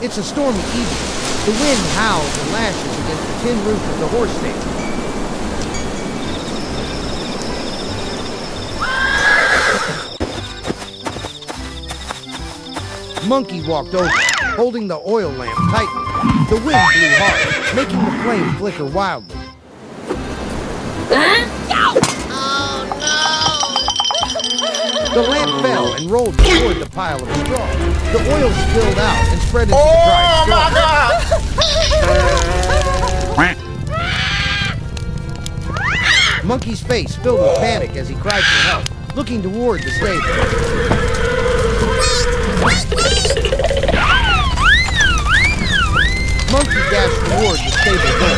It's a stormy evening. The wind howls and lashes against the tin roof of the horse stable. Monkey walked over, holding the oil lamp tightly. The wind blew hard, making the flame flicker wildly. The lamp fell and rolled toward the pile of straw. The oil spilled out and spread into the dry straw. Monkey's face filled with panic as he cried for help, looking toward the stable. Monkey dashed toward the stable door.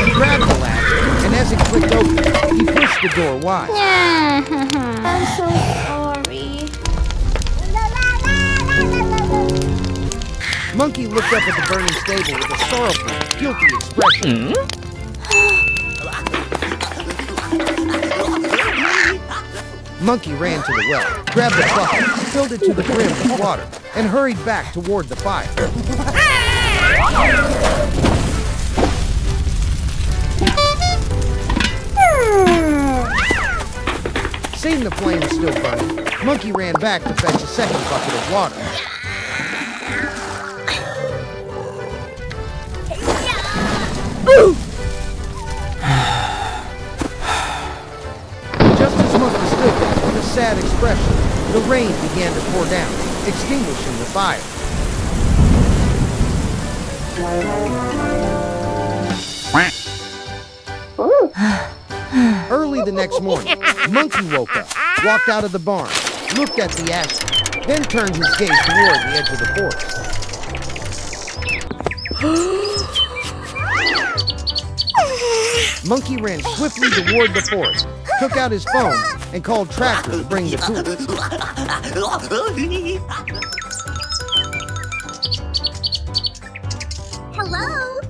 He grabbed the latch, and as it clicked open, he pushed the door wide. I'm so sorry. Monkey looked up at the burning stable with a sorrowful, guilty expression. Monkey ran to the well, grabbed a bucket, filled it to the brim with water, and hurried back toward the fire. Seeing the flames still burning, Monkey ran back to fetch a second bucket of water. Just as Monkey stood there with a sad expression, the rain began to pour down, extinguishing the fire. Early the next morning, Monkey woke up, walked out of the barn, looked at the ashes, then turned his gaze toward the edge of the forest. Monkey ran swiftly toward the forest, took out his phone, and called Tractor to bring the tools. Hello?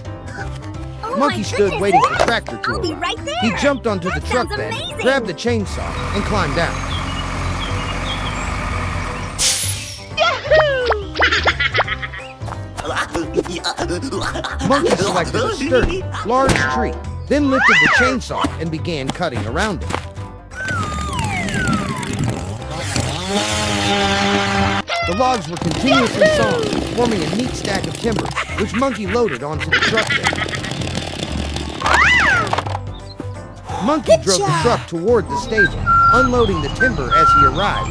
Oh, Monkey stood waiting for Tractor to I'll be arrive. right there. He jumped onto the That truck sounds bed, amazing. grabbed the chainsaw, and climbed down. Monkey selected a sturdy, large tree, then lifted the chainsaw and began cutting around it. The logs were continuously sawn, forming a neat stack of timber, which Monkey loaded onto the truck bed. Monkey drove the truck toward the stable, unloading the timber as he arrived.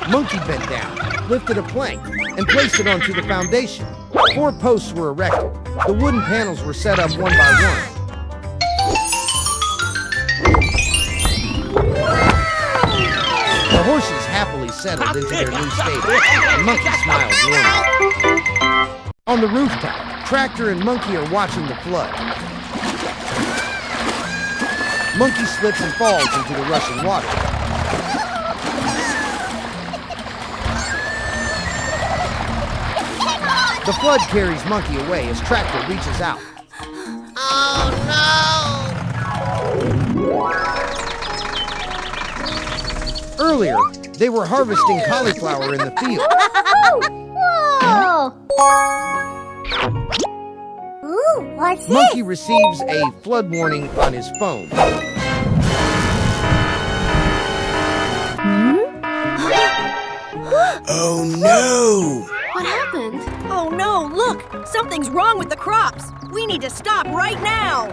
Monkey bent down, lifted a plank, and placed it onto the foundation. 4 posts were erected. The wooden panels were set up one by one. The horses happily settled into their new stable, and Monkey smiled warmly. On the rooftop, Tractor and Monkey are watching the flood. Monkey slips and falls into the rushing water. The flood carries Monkey away as Tractor reaches out. Oh Earlier, they were harvesting cauliflower in the field. no! Whoa! Ooh, what's Monkey receives a flood warning on his phone. Oh no! What happened? Oh no, look! Something's wrong with the crops! We need to stop right now!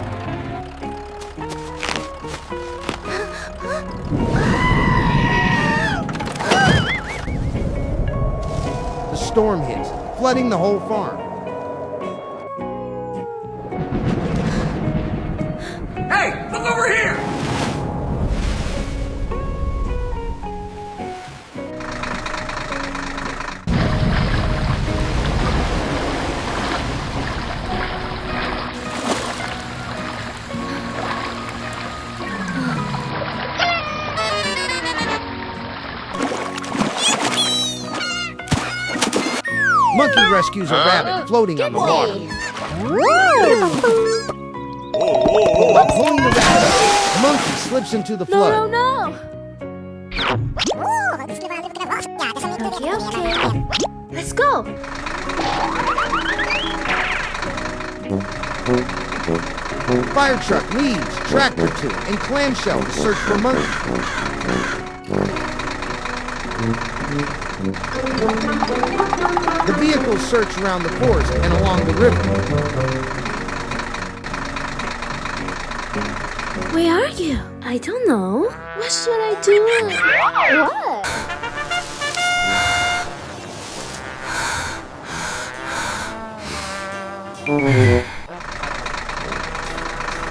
The storm hits, flooding the whole farm. Hey, look over here! Monkey rescues a rabbit floating on the water. While pulling the rabbit, Monkey slips into the No, flood. no, no. Okay, okay. Let's go. Fire truck leads Tractor 2 and Clamshell to search for Monkey. The vehicles search around the forest and along the river. Where are you? I don't know. What should I do? What?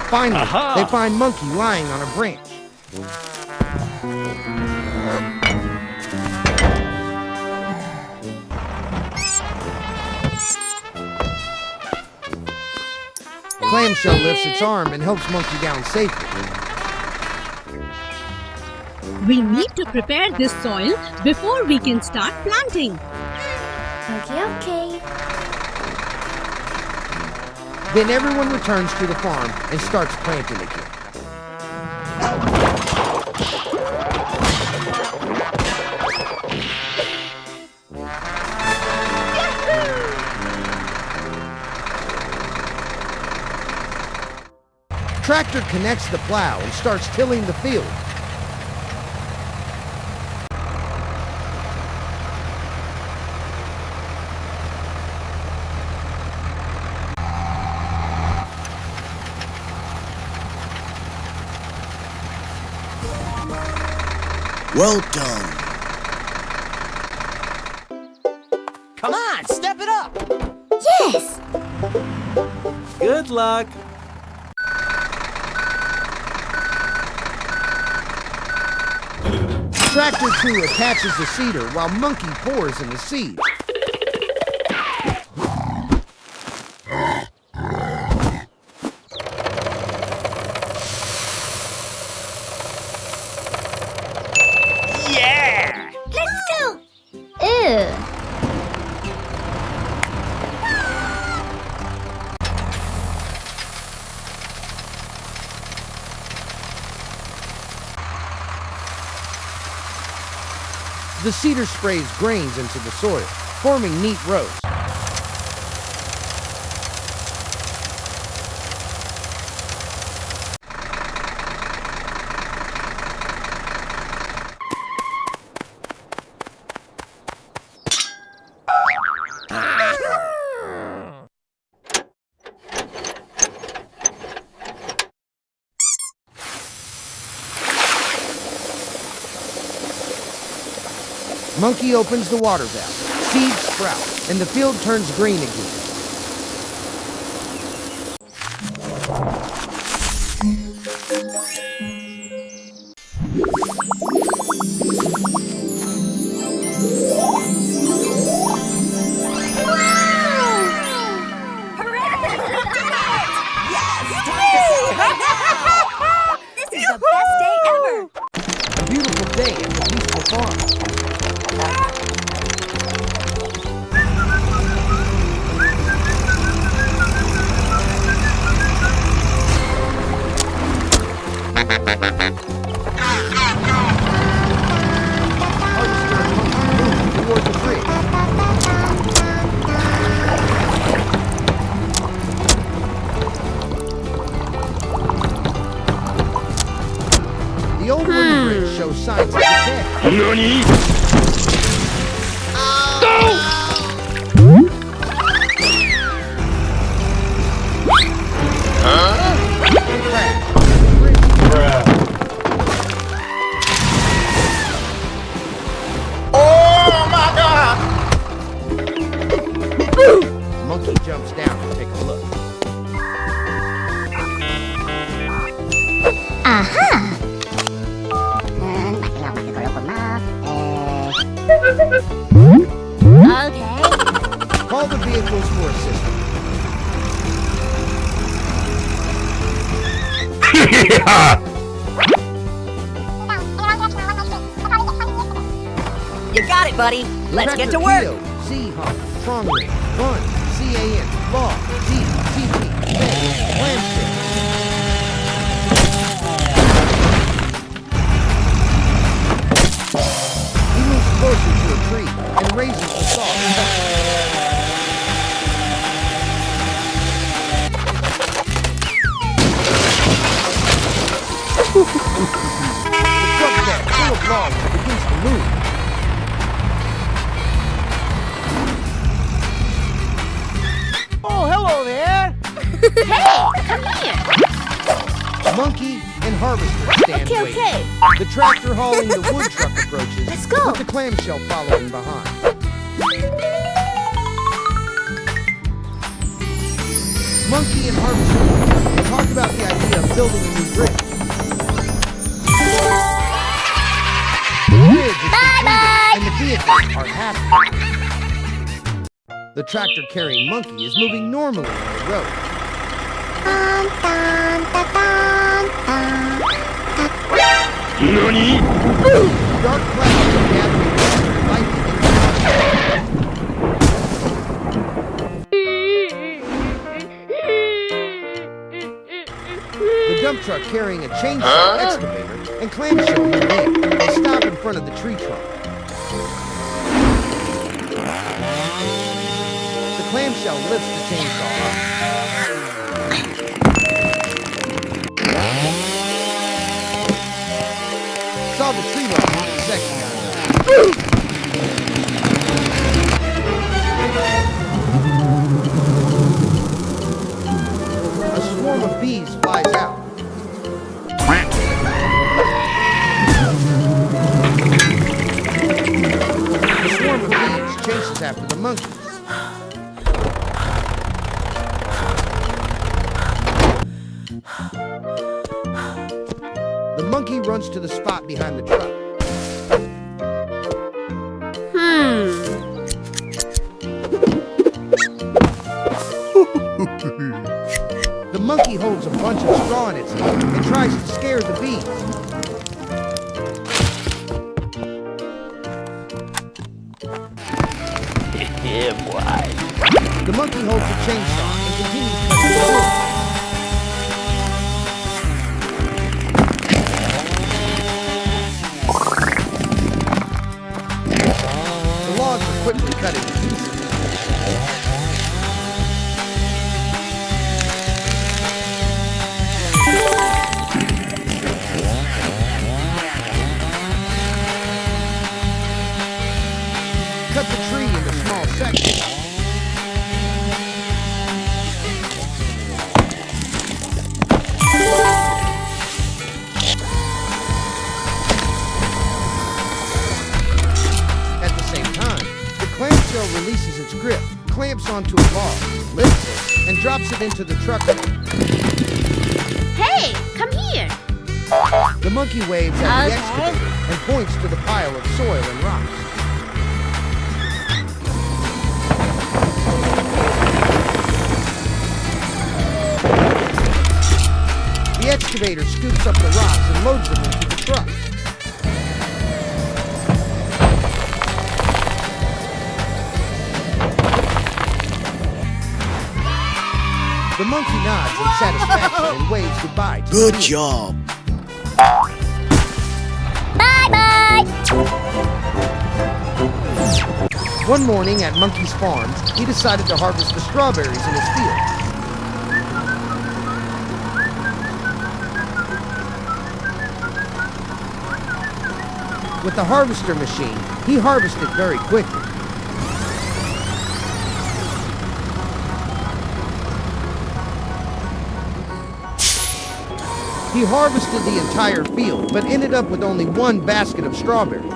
Finally, they find Monkey lying on a branch. Clamshell lifts its arm and helps Monkey down safely. We need to prepare this soil before we can start planting. Okay, okay. Then everyone returns to the farm and starts planting again. Tractor connects the plow and starts tilling the field. Well done. Come on, step it up. Yes! Good luck. Tractor 2 attaches the seeder while Monkey pours in the seeds. Yeah! Let's go! Ew. The seeder sprays grains into the soil, forming neat rows. Monkey opens the water valve, seeds sprout, and the field turns green again. This is the best day ever! A beautiful day at the peaceful farm. Harvester and Monkey move toward the bridge. The old wooden bridge shows signs of decay. Crash. Bridge Monkey jumps down to take a look. Okay. Call the vehicles for assistance. You got it, buddy. Let's get to work. Z-Hawk, Trongrate, Bun, CAN, Law, D, TP, Fed, Clamshell. harvesters stand Okay, waiting. okay. The tractor hauling the wood truck approaches, Let's go. with the clamshell following behind. Monkey and Harvester talk about the idea of building a new bridge. The bridge is completed, and the vehicles are happy. The tractor carrying Monkey is moving normally on the road. Dark clouds are gathering around, lightning in the dump truck carrying a chainsaw excavator and clamshell move in. They stop in front of the tree trunk. The clamshell lifts the chainsaw up. Saw the tree line in a second. A swarm of bees flies out. The swarm of bees chases after the monkeys. The monkey runs to the spot behind the truck. The monkey holds a bunch of straw in its hand and tries to scare the bees. The monkey holds a chainsaw and continues cutting the wood. The logs are quickly cut into pieces. Cut the tree into small sections. At the same time, the clamshell releases its grip, clamps onto a log, lifts it, and drops it into the truck. Hey, come here. The monkey waves at the excavator and points to the pile of soil and rocks. The excavator scoops up the rocks and loads them into the truck. The monkey nods in satisfaction and waves goodbye to Good the bees. job. One morning at Monkey's farm, he decided to harvest the strawberries in his field. With the harvester machine, he harvested very quickly. He harvested the entire field, but ended up with only one basket of strawberries.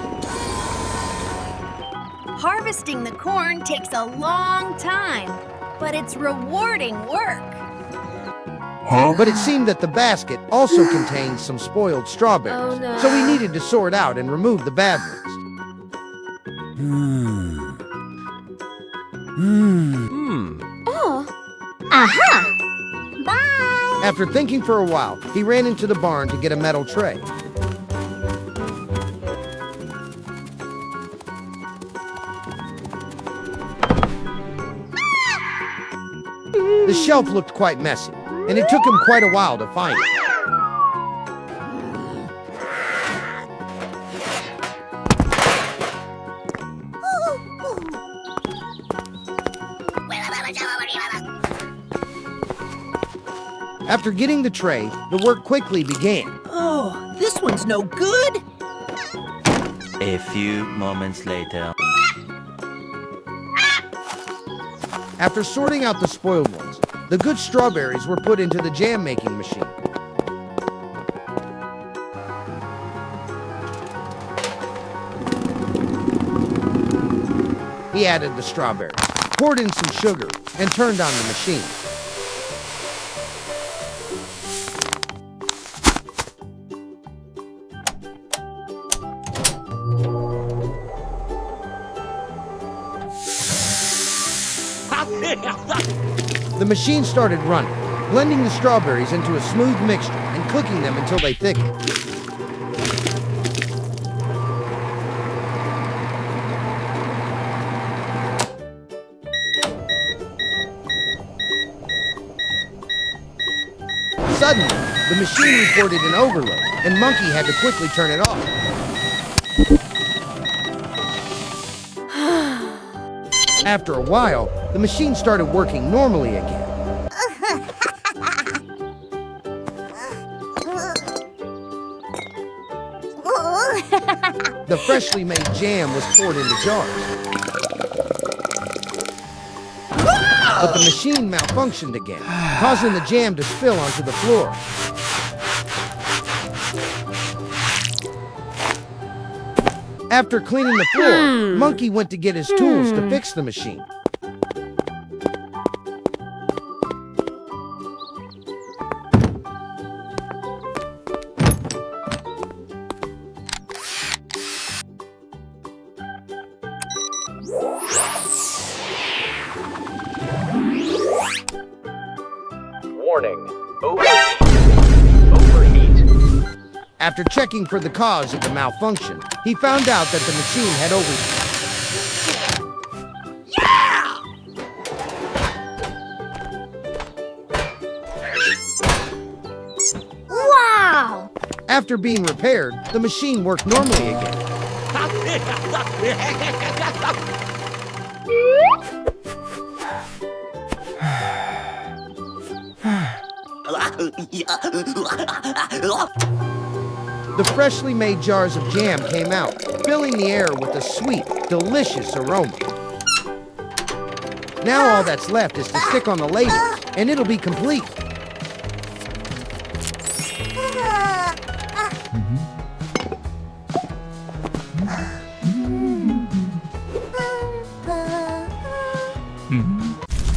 Harvesting the corn takes a long time, but it's rewarding work. But it seemed that the basket also contained some spoiled strawberries, Oh, no. so he needed to sort out and remove the bad ones. Oh. Aha! Bye! After thinking for a while, he ran into the barn to get a metal tray. The shelf looked quite messy, and it took him quite a while to find it. After getting the tray, the work quickly began. Oh, this one's no good. A few moments later. After sorting out the spoiled ones, the good strawberries were put into the jam-making machine. He added the strawberries, poured in some sugar, and turned on the machine. The machine started running, blending the strawberries into a smooth mixture and cooking them until they thickened. Suddenly, the machine reported an overload, and Monkey had to quickly turn it off. After a while, the machine started working normally again. The freshly made jam was poured into jars. But the machine malfunctioned again, causing the jam to spill onto the floor. After cleaning the floor, Monkey went to get his tools to fix the machine. Warning. Overheat. After checking for the cause of the malfunction, he found out that the machine had overheated. Wow! After being repaired, the machine worked normally again. The freshly made jars of jam came out, filling the air with a sweet, delicious aroma. Now all that's left is to stick on the label, and it'll be complete.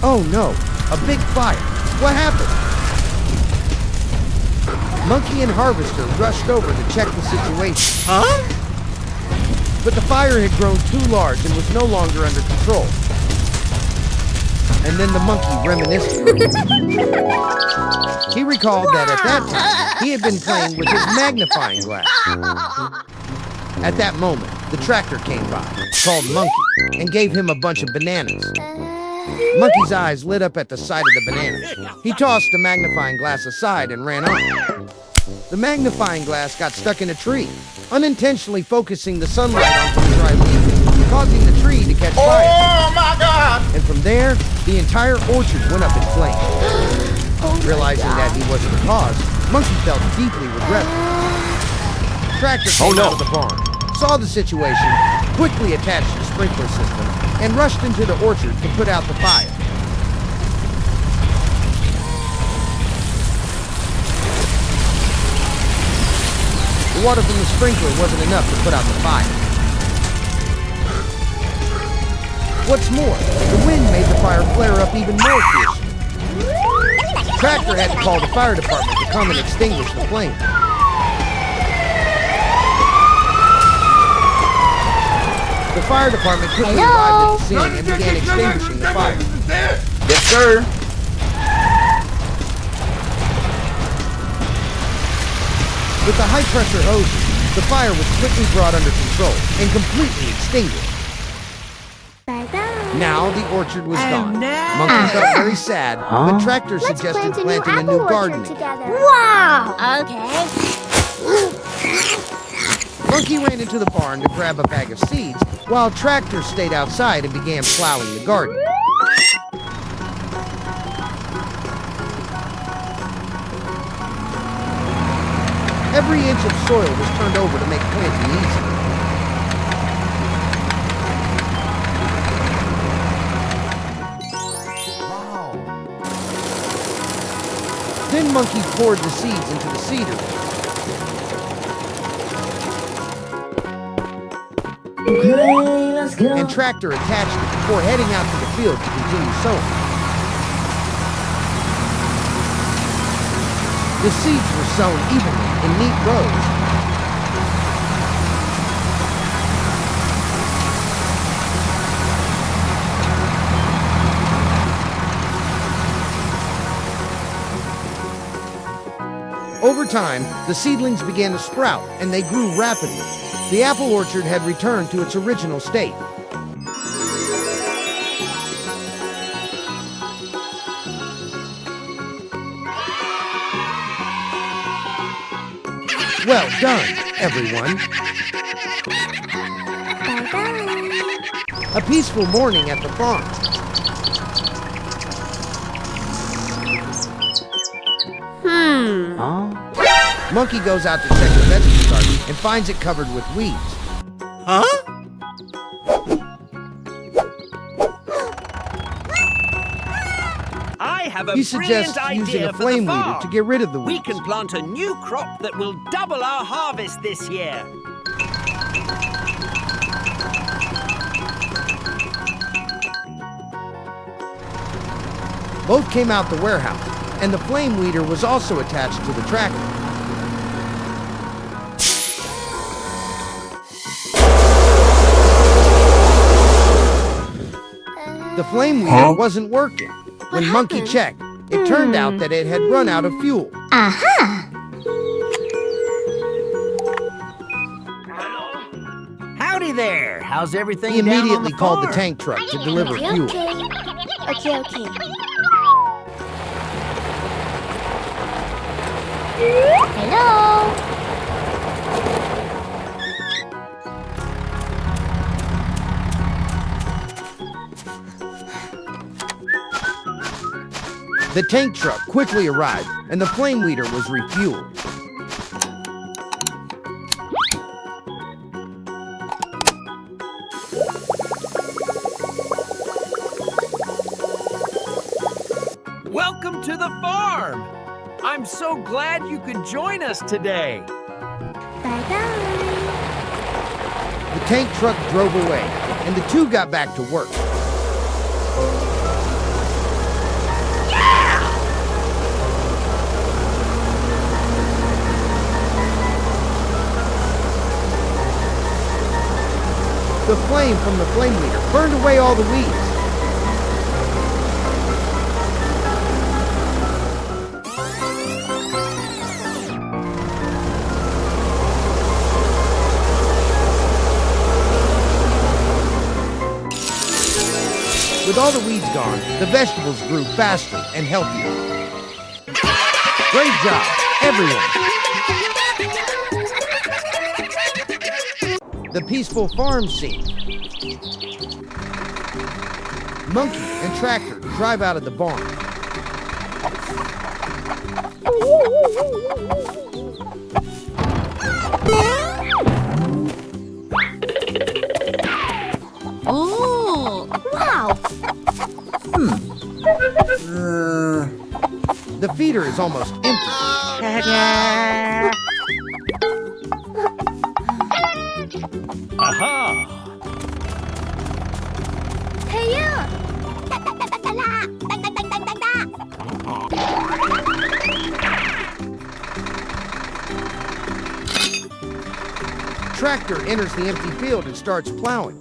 Oh no, a big fire. What happened? Monkey and Harvester rushed over to check the situation. But the fire had grown too large and was no longer under control. And then the monkey reminisced. He recalled that at that time, he had been playing with his magnifying glass. At that moment, the tractor came by, called Monkey, and gave him a bunch of bananas. Monkey's eyes lit up at the sight of the bananas. He tossed the magnifying glass aside and ran on. The magnifying glass got stuck in a tree, unintentionally focusing the sunlight onto the dry leaves, causing the tree to catch fire. Oh my God! And from there, the entire orchard went up in flames. Realizing that he wasn't the cause, Monkey felt deeply regretful. Tractor came out of the barn, saw the situation, quickly attached the sprinkler system, and rushed into the orchard to put out the fire. The water from the sprinkler wasn't enough to put out the fire. What's more, the wind made the fire flare up even more fiercely. Tractor had to call the fire department to come and extinguish the flame. The fire department quickly arrived at the scene and began extinguishing the fire. Yes, sir. With the high-pressure hoses, the fire was quickly brought under control and completely extinguished. Bye-bye. Now the orchard was gone. Monkey felt very sad, but Tractor Let's suggested plant planting a apple new garden. orchard together. Wow! Okay. Monkey ran into the barn to grab a bag of seeds, while Tractor stayed outside and began plowing the garden. Every inch of soil was turned over to make planting easy. Then Monkey poured the seeds into the seeder. and Tractor attached it before heading out to the field to continue sowing. The seeds were sown evenly in neat rows. Over time, the seedlings began to sprout, and they grew rapidly. The apple orchard had returned to its original state. Well done, everyone. A peaceful morning at the farm. Monkey goes out to check the vegetable garden and finds it covered with weeds. Huh? I have a He suggests brilliant using idea a for flame the weeder farm. to get rid of the We weeds. can plant a new crop that will double our harvest this year. Both came out the warehouse, and the flame weeder was also attached to the tractor. The flame weeder wasn't working. When Monkey happened? checked, it turned out that it had run out of fuel. Howdy there. How's everything He down on immediately the called the farm? tank truck to deliver fuel. Okay. Hello. The tank truck quickly arrived, and the flame weeder was refueled. Welcome to the farm. I'm so glad you could join us today. The tank truck drove away, and the two got back to work. The flame from the flame weeder burned away all the weeds. With all the weeds gone, the vegetables grew faster and healthier. Great job, everyone! The peaceful farm scene. Monkey and Tractor drive out of the barn. Oh, Wow. The feeder is almost empty. Aha! Hey, yeah. Tractor enters the empty field and starts plowing.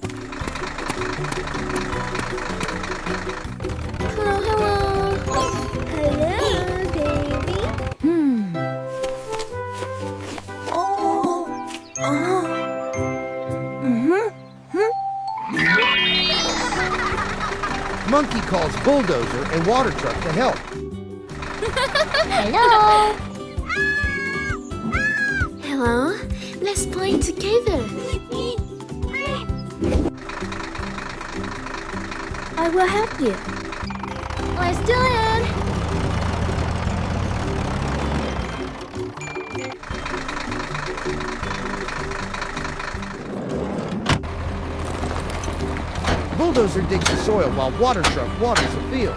Hello. Hello, baby. Monkey calls Bulldozer and Water Truck to help. Hello. Hello. Let's play together. I will help you. Let's do it. Bulldozer digs the soil while Water Truck waters the field.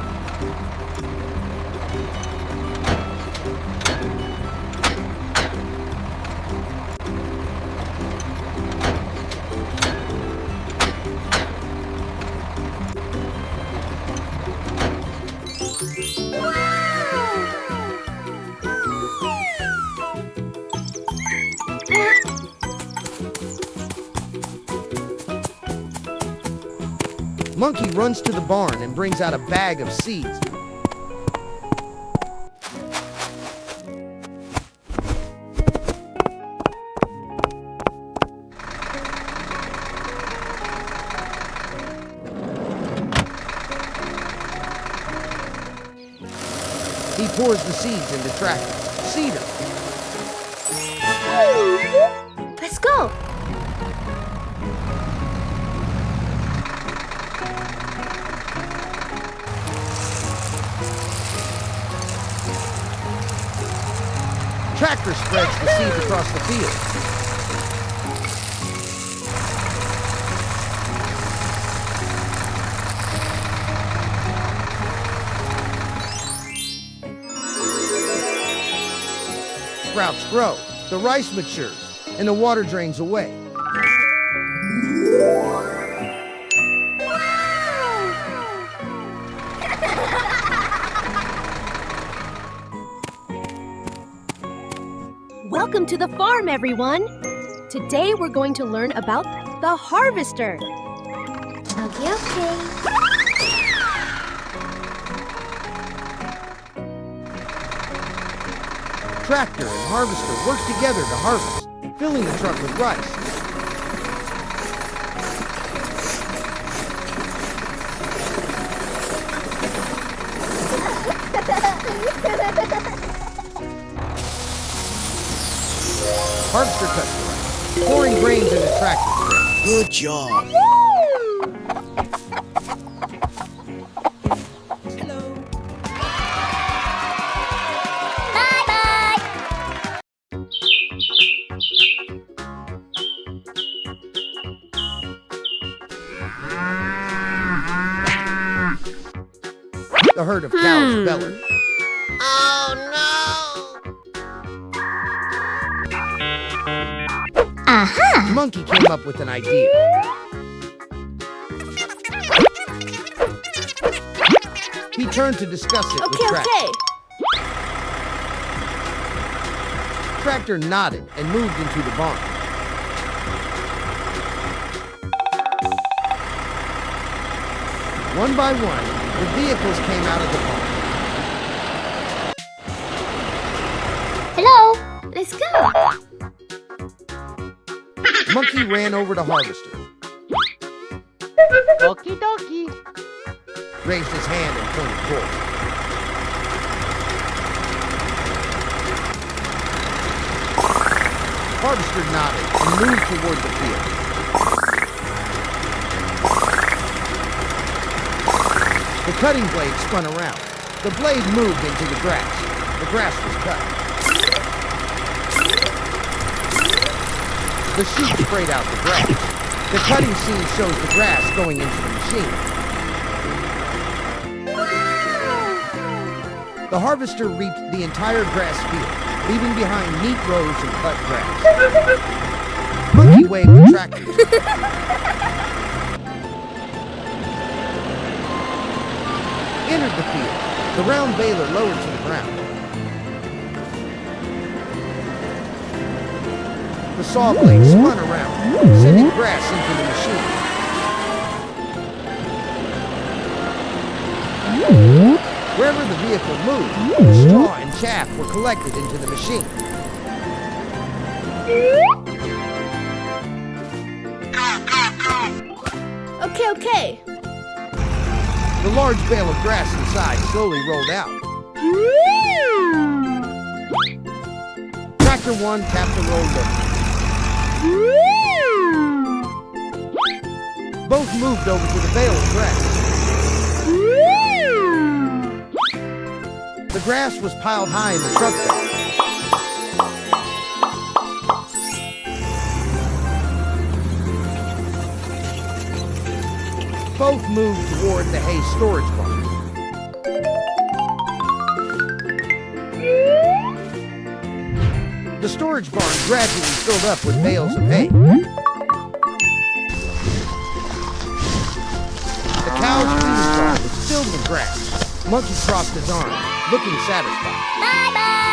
Monkey runs to the barn and brings out a bag of seeds. He pours the seeds into Tractor. Cedar. Let's go. Tractor spreads the seeds across the field. Sprouts grow, the rice matures, and the water drains away. Welcome to the farm, everyone. Today we're going to learn about the harvester. Okay. Tractor and harvester work together to harvest, filling the truck with rice. Harvester cuts the rice, pouring grains into Tractor's tray. Good job. The herd of cows bellow. Aha! Monkey came up with an idea. He turned to discuss it with Tractor. Tractor nodded and moved into the barn. One by one, the vehicles came out of the barn. Hello. Let's go. Monkey ran over to Harvester. Okie dokie. Raised his hand and pointed forward. Harvester nodded and moved toward the field. The cutting blade spun around. The blade moved into the grass. The grass was cut. The chute sprayed out the grass. The cutting scene shows the grass going into the machine. The harvester reaped the entire grass field, leaving behind neat rows of cut grass. Monkey waved the tractor. Entered the field. The round baler lowered to the ground. The saw blade spun around, sending grass into the machine. Wherever the vehicle moved, straw and chaff were collected into the machine. Okay. The large bale of grass inside slowly rolled out. Tractor 1 tapped the roll lever. Both moved over to the bale of grass. The grass was piled high in the truck bed. Both moved toward the hay storage barn. The storage barn gradually filled up with bales of hay. The cow's feeding barn was filled with grass. Monkey crossed his arms, looking satisfied. Bye-bye.